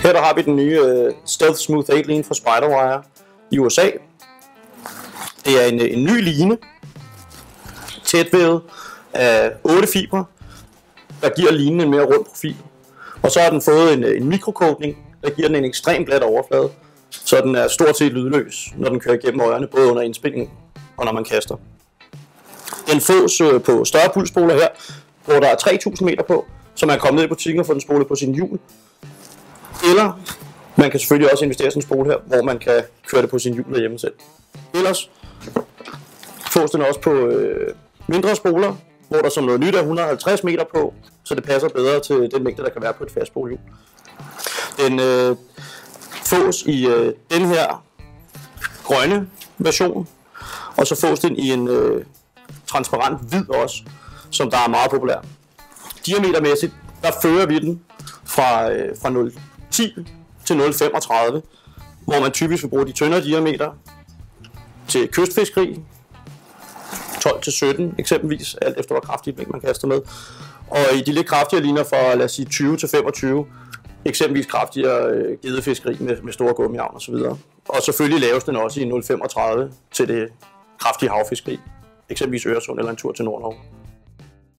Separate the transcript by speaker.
Speaker 1: Her der har vi den nye Stealth Smooth 8 line fra Spiderwire i USA. Det er en ny line, tætvævet af 8 fibre, der giver linen en mere rund profil. Og så har den fået en mikrocoating, der giver den en ekstremt glat overflade, så den er stort set lydløs, når den kører igennem ørerne, både under indspilningen og når man kaster. Den fås på større pulsspoler her, hvor der er 3000 meter på, så man kan komme ned i butikken og få den spolet på sin hjul. Eller man kan selvfølgelig også investere i sådan en spole her, hvor man kan køre det på sin hjul derhjemme selv. Ellers fås den også på mindre spoler, hvor der som noget nyt er 150 meter på, så det passer bedre til den mængde, der kan være på et fastspolehjul. Den fås i den her grønne version, og så fås den i en transparent hvid også, som der er meget populær. Diametermæssigt, der fører vi den fra 0,10 til 0,35, hvor man typisk vil bruge de tyndere diameter til kystfiskeri, 12 til 17 eksempelvis, alt efter hvor kraftigt mængde man kaster med. Og i de lidt kraftigere liner fra, lad os sige, 20 til 25, eksempelvis kraftigere gedefiskeri med store gummiavn osv. Og selvfølgelig laves den også i 0,35 til det kraftige havfiskeri, eksempelvis Øresund eller en tur til Nordnorge.